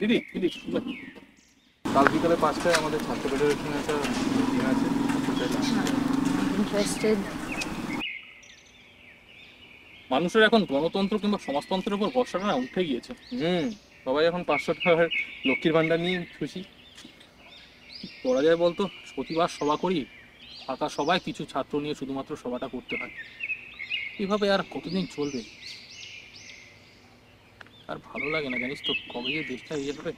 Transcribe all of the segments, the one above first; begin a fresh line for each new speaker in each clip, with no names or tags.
দিদি দিদি, কাল বিকালে 5টায় আমাদের ছাত্র ফেডারেশনে একটা মিটিং আছে।
ইন্টারেস্টেড।
মানুষের এখন গণতন্ত্র কিংবা সমাজতন্ত্রের উপর ভরসাটা না উঠে গিয়েছে। সবাই এখন 500 টাকার লক্ষ্মীর ভান্ডার নিয়ে খুশি। করা যায় বলতো, প্রতিবার সভা করি, ফাঁকা সবাই কিছু ছাত্র নিয়ে শুধুমাত্র সভাটা করতে হয়। এভাবে আর কতদিন চলবে? আর ভালো লাগে না জানিস তো, কবে যে দেশটা ইয়ে হবে।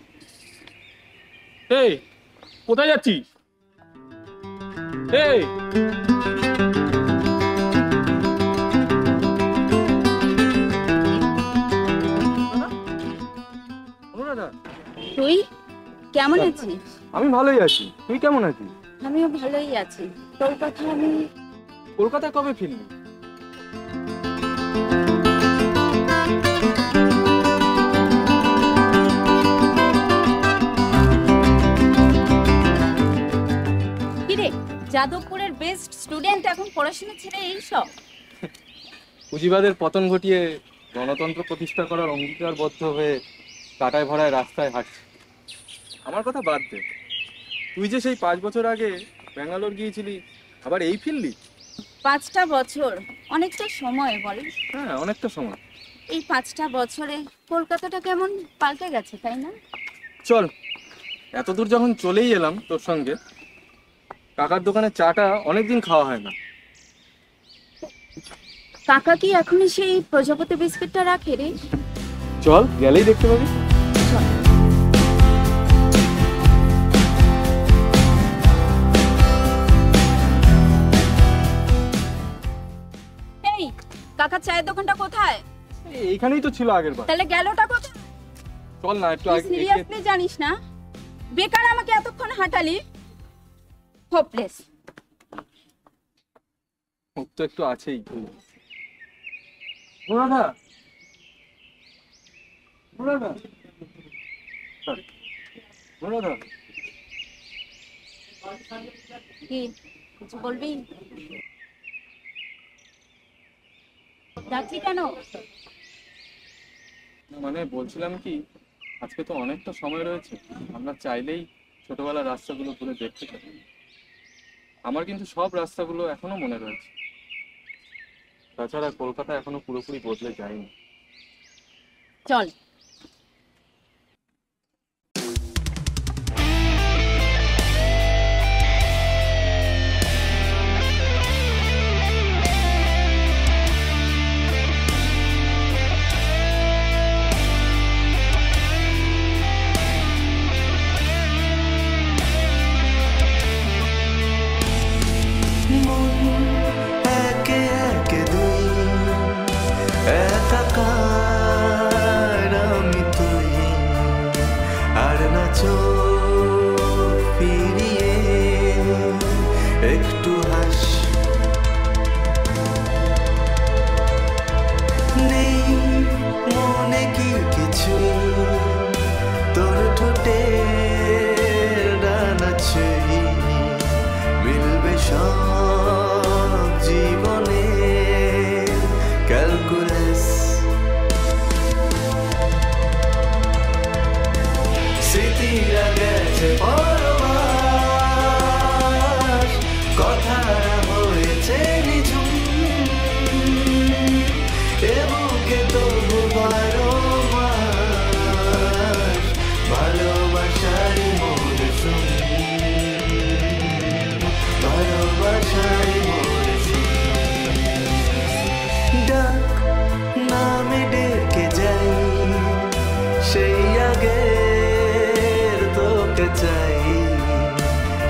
এই কোথায় যাচ্ছিস? এই
তুই কেমন আছিস?
আমি ভালোই আছি, তুই কেমন আছিস?
আমিও ভালোই আছি। তোর কথা আমি
কলকাতায় কবে ফিরলি?
কিরে, যাদবপুরের বেস্ট স্টুডেন্ট এখন পড়াশোনা ছেড়ে এইসব?
পুঁজিবাদের পতন ঘটিয়ে গণতন্ত্র প্রতিষ্ঠা করার অঙ্গীকারবদ্ধ হয়ে কাটায় ভরায় রাস্তায় হাঁটছে। আমার কথা বাদ দে, তুই যে সেই 5 বছর আগে ব্যাঙ্গালোর গিয়েছিলি, আবার এই ফিরলি?
5টা বছর অনেকটা সময় বল।
হ্যাঁ, অনেকটা সময়।
এই 5টা বছরে কলকাতাটা কেমন পাল্টে গেছে, তাই না?
চল, এতদূর যখন চলেই এলাম তোর সঙ্গে, কাকার দোকানে চাটা অনেকদিন খাওয়া হয় না।
কাকা কি এখনো সেই প্রজাপতি বিস্কিটটা রাখে রে?
চল, গেলেই দেখতে পাবি।
এই কাকা চায়ের দোকানটা কোথায়?
এইখানেই তো ছিল আগের বার।
তাহলে গেলটা কোথায়?
চল না একটু আগে।
সিরিয়াসলি জানিস না? বেকার আমাকে এতক্ষণ হাঁটালি। হোপলেস।
তো একটু আছেই। মুরাদা, মুরাদা, মুরাদা,
কি কিছু বলবি? যাচ্ছি কেন?
মানে বলছিলাম কি, আজকে তো অনেকটা সময় রয়েছে, আমরা চাইলেই ছোটবেলার রাস্তাগুলো ঘুরে দেখতে পারি। আমার কিন্তু সব রাস্তাগুলো এখনো মনে রয়েছে। তাছাড়া কলকাতা এখনো পুরোপুরি বদলে যায়নি।
চল।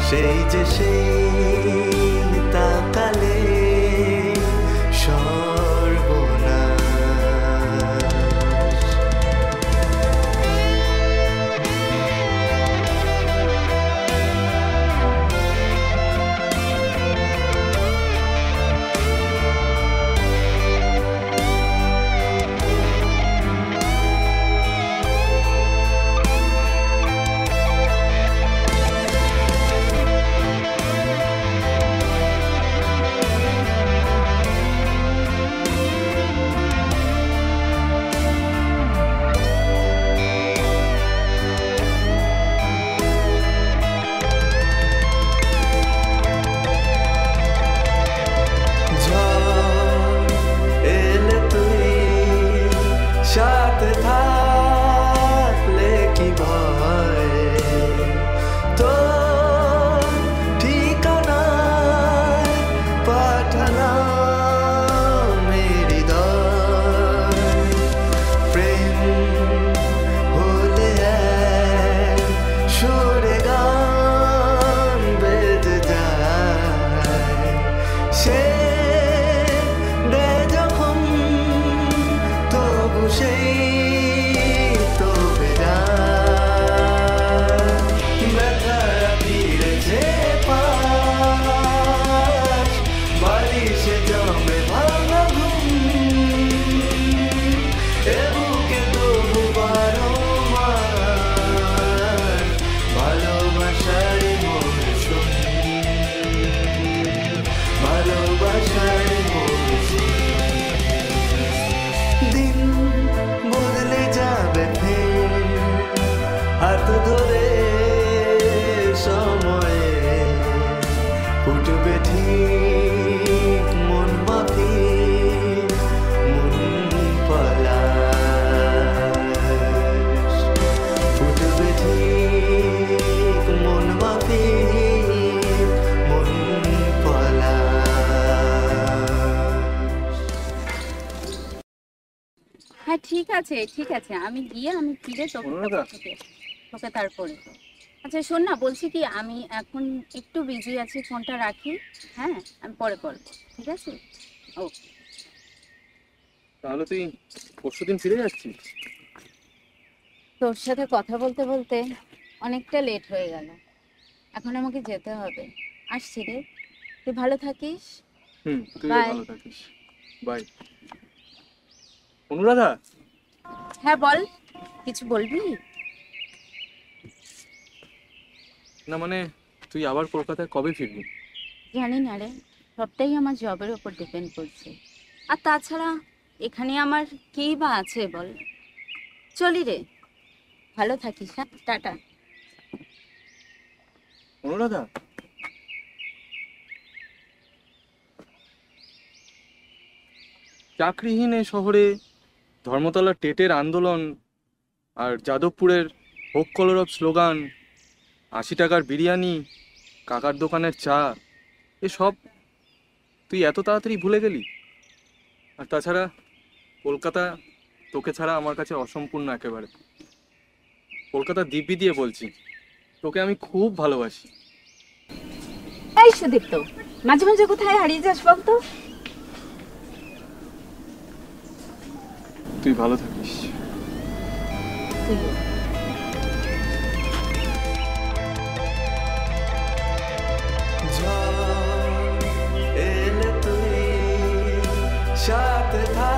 সেই যে সেই তাকালে সর্বনাশ।
হ্যাঁ ঠিক আছে ঠিক আছে, আমি গিয়ে আমি ফিরে তোকে
অনুরাধা।
তোকে তারপরে। আচ্ছা শোন না, বলছি কি আমি এখন একটু বিজি আছি, ফোনটা রাখি। হ্যাঁ আমি পরে করবো, ঠিক আছে? ওকে।
তাহলে তুই পরশুদিন ফিরে যাচ্ছিস?
তোর সাথে কথা বলতে বলতে অনেকটা লেট হয়ে গেল, এখন আমাকে যেতে হবে। আসছি রে, তুই ভালো থাকিস।
তুই
Bye.
ভালো থাকিস। বাই। অনুরাধা,
হ্যাঁ বল, কিছু বলবি?
না মানে তুই আবার কলকাতায় কবে ফিরবি?
জানি না রে, সবটাই আমার জবের উপর ডিপেন্ড করছে। আর তাছাড়া এখানে আমার কেই বা আছে বল। চলি রে, ভালো থাকিস। হ্যাঁ টাটা।
অনুরাধা, চাকরিহীন এই শহরে ধর্মতলার টেটের আন্দোলন আর যাদবপুরের হোক কলরব স্লোগান, 80 টাকার বিরিয়ানি, কাকার দোকানের চা, এসব তুই এত তাড়াতাড়ি ভুলে গেলি? আর তাছাড়া কলকাতা তোকে ছাড়া আমার কাছে অসম্পূর্ণ একেবারে। কলকাতা দিব্যি দিয়ে বলছি, তোকে আমি খুব ভালোবাসি।
এই সুদীপ্ত, মাঝে মাঝে কোথায় হারিয়ে যাস বলতো?
তুই ভালো থাকিস।
তুইও।
ঝড় এলে তুই সাথে থাক।